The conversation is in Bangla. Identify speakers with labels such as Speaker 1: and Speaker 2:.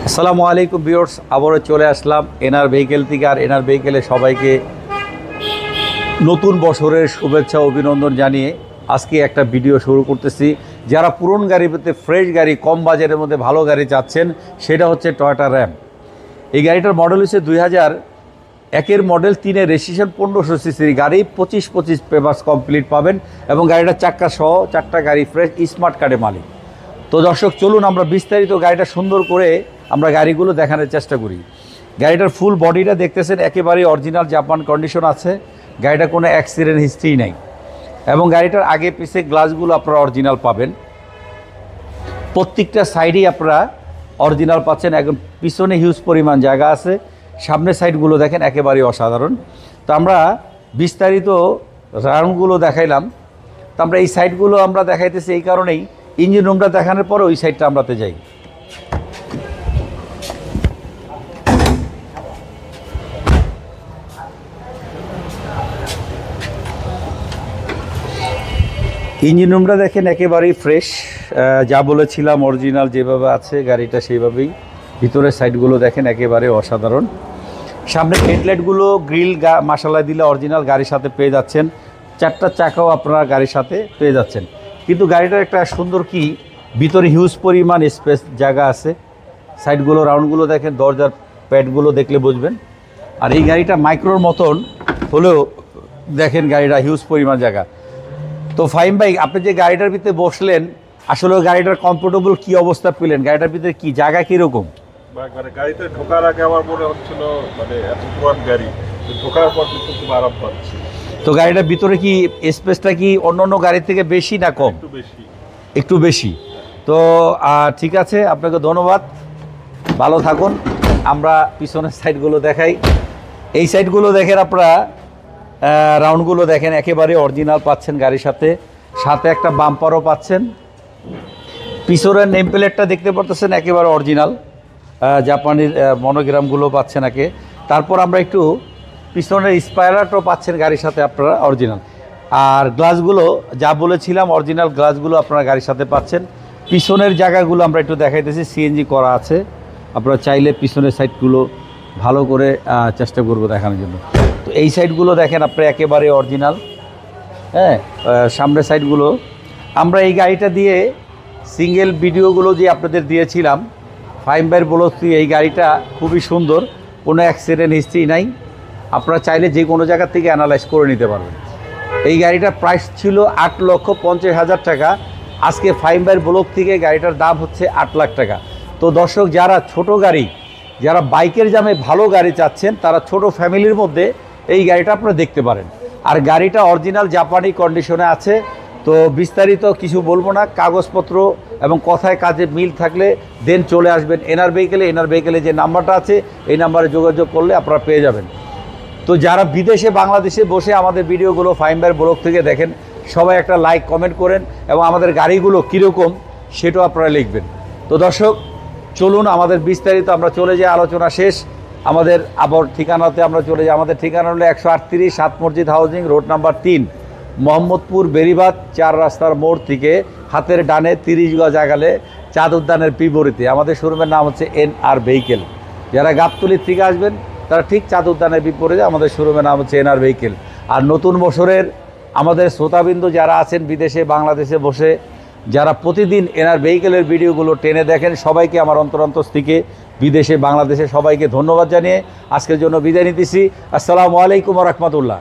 Speaker 1: আসসালামু আলাইকুম ভিউয়ার্স, আবারও চলে আসলাম এনআর ভেহিকেল থেকে। আর এনআর ভেহিকেলে সবাইকে নতুন বছরের শুভেচ্ছা অভিনন্দন জানিয়ে আজকে একটা ভিডিও শুরু করতেছি। যারা পুরন গাড়ি পেতে ফ্রেশ গাড়ি, কম বাজেটের মধ্যে ভালো গাড়ি চাচ্ছেন, সেটা হচ্ছে টয়োটা র্যাম। এই গাড়িটার মডেল হচ্ছে 2001-এর মডেল, 3-এর রেজিস্ট্রেশন, 1500 সিসির গাড়ি, 25 পেপারস কমপ্লিট পাবেন এবং গাড়িটার চাক্কা সহ 4টা গাড়ি ফ্রেশ, স্মার্ট কার্ডে মালিক। তো দর্শক চলুন আমরা বিস্তারিত গাড়িটা সুন্দর করে আমরা গাড়িগুলো দেখানোর চেষ্টা করি। গাড়িটার ফুল বডিটা দেখতেছেন একেবারেই অরিজিনাল জাপান কন্ডিশন আছে। গাড়িটা কোনো অ্যাক্সিডেন্ট হিস্ট্রি নেই এবং গাড়িটার আগে পিছে গ্লাসগুলো আপনারা অরিজিনাল পাবেন। প্রত্যেকটা সাইডেই আপনারা অরিজিনাল পাচ্ছেন। একদম পিছনে হিউজ পরিমাণ জায়গা আছে। সামনের সাইডগুলো দেখেন একেবারেই অসাধারণ। তো আমরা বিস্তারিত রাউন্ডগুলো দেখাইলাম। তো আমরা এই সাইডগুলো আমরা দেখাইতেছি এই কারণেই, ইঞ্জিন রুমটা দেখানোর পরে ওই সাইডটা আমরাতে যাই। ইঞ্জিন রুমটা দেখেন একেবারেই ফ্রেশ, যা বলেছিলাম অরিজিনাল যেভাবে আছে গাড়িটা সেইভাবেই। ভিতরের সাইডগুলো দেখেন একেবারে অসাধারণ। সামনে হেডলাইটগুলো গ্রিল মাসালা দিলে অরিজিনাল গাড়ির সাথে পেয়ে যাচ্ছেন। 4টা চাকাও আপনারা গাড়ির সাথে পেয়ে যাচ্ছেন। কিন্তু গাড়িটার একটা সুন্দর কি, ভিতরে হিউজ পরিমাণ স্পেস জায়গা আছে। সাইডগুলো রাউন্ডগুলো দেখেন, দরজার প্যাডগুলো দেখলে বুঝবেন। আর এই গাড়িটা মাইক্রোর মতন হলেও দেখেন গাড়িটা হিউজ পরিমাণ জায়গা। তো ফাহিম ভাই, আপনি যে গাড়িটার ভিতরে বসলেন, আসলে গাড়িটার কমফোর্টেবল কি অবস্থা পেলেন? গাড়িটার ভিতরে কি জায়গা কীরকম?
Speaker 2: গাড়িতে ঢোকার আগে আমার মনে হচ্ছিল মানে এত পুরান গাড়ি, ঢোকার পর কিন্তু খুব আরাম পাচ্ছি।
Speaker 1: তো গাড়িটার ভিতরে কি স্পেসটা কি অন্য অন্য গাড়ির থেকে বেশি না কম? একটু বেশি। তো ঠিক আছে, আপনাকে ধন্যবাদ, ভালো থাকুন। আমরা পিছনের সাইডগুলো দেখাই। এই সাইডগুলো দেখেন আপনারা, রাউন্ডগুলো দেখেন একেবারে অরিজিনাল পাচ্ছেন গাড়ির সাথে। সাথে একটা বাম্পারও পাচ্ছেন। পিছনের নেম প্লেটটা দেখতে পারতেছেন একেবারে অরিজিনাল, জাপানির মনোগ্রামগুলো পাচ্ছেন আগে। তারপর আমরা একটু পিছনের স্পাইলারটাও পাচ্ছেন গাড়ির সাথে আপনারা অরিজিনাল। আর গ্লাসগুলো যা বলেছিলাম অরিজিনাল গ্লাসগুলো আপনারা গাড়ির সাথে পাচ্ছেন। পিছনের জায়গাগুলো আমরা একটু দেখাইতেছি, সিএনজি করা আছে। আপনারা চাইলে পিছনের সাইডগুলো ভালো করে চেষ্টা করবো দেখানোর জন্য। তো এই সাইডগুলো দেখেন আপনারা একেবারে অরিজিনাল। হ্যাঁ, সামনের সাইডগুলো আমরা এই গাড়িটা দিয়ে সিঙ্গেল ভিডিওগুলো যে আপনাদের দিয়েছিলাম, ফাহিম ভাইয়ের বলছি এই গাড়িটা খুবই সুন্দর, কোনো অ্যাক্সিডেন্ট হিস্ট্রি নাই। আপনারা চাইলে যে কোনো জায়গা থেকে অ্যানালাইজ করে নিতে পারবেন। এই গাড়িটার প্রাইস ছিল 8,50,000 টাকা। আজকে ফাহিম ভাইয়ের ব্লগ থেকে গাড়িটার দাম হচ্ছে 8 লাখ টাকা। তো দর্শক, যারা ছোট গাড়ি, যারা বাইকের জামে ভালো গাড়ি চাচ্ছেন, তারা ছোট ফ্যামিলির মধ্যে এই গাড়িটা আপনারা দেখতে পারেন। আর গাড়িটা অরিজিনাল জাপানি কন্ডিশনে আছে। তো বিস্তারিত কিছু বলবো না, কাগজপত্র এবং কথায় কাজে মিল থাকলে দেন চলে আসবেন এনআর ভেহিকেলে। এনআর ভেহিকেলে যে নাম্বারটা আছে এই নাম্বারে যোগাযোগ করলে আপনারা পেয়ে যাবেন। তো যারা বিদেশে বাংলাদেশে বসে আমাদের ভিডিওগুলো ফাহিম ভাইয়ের ব্লগ থেকে দেখেন, সবাই একটা লাইক কমেন্ট করেন এবং আমাদের গাড়িগুলো কীরকম সেটাও আপনারা লিখবেন। তো দর্শক চলুন আমাদের বিস্তারিত আমরা চলে যাই, আলোচনা শেষ। আমাদের আবার ঠিকানাতে আমরা চলে যাই। আমাদের ঠিকানা হলো 138 সাত মসজিদ housing, road number 3, Mohammadpur, Beribadh 4 রাস্তার মোড় থেকে হাতের ডানে 30 গজ আগালে চাঁদ উদ্যানের বিপরীতে আমাদের শোরুমের নাম হচ্ছে এনআর ভেহিকেল। যারা গাবতলীর থেকে আসবেন তারা ঠিক চাঁদ উদ্যানের বিপরীতে আমাদের শোরুমের নাম হচ্ছে এনআর ভেহিকেল। আর নতুন বছরের আমাদের শ্রোতাবিন্দু যারা আছেন বিদেশে বাংলাদেশে বসে, যারা প্রতিদিন এনআর ভেহিকেলের ভিডিওগুলো টেনে দেখেন, সবাইকে আমার অন্তরন্তর থেকে বিদেশে বাংলাদেশে সবাইকে ধন্যবাদ জানিয়ে আজকের জন্য বিদায় নিতেছি। আসসালামু আলাইকুম ওয়া রাহমাতুল্লাহ।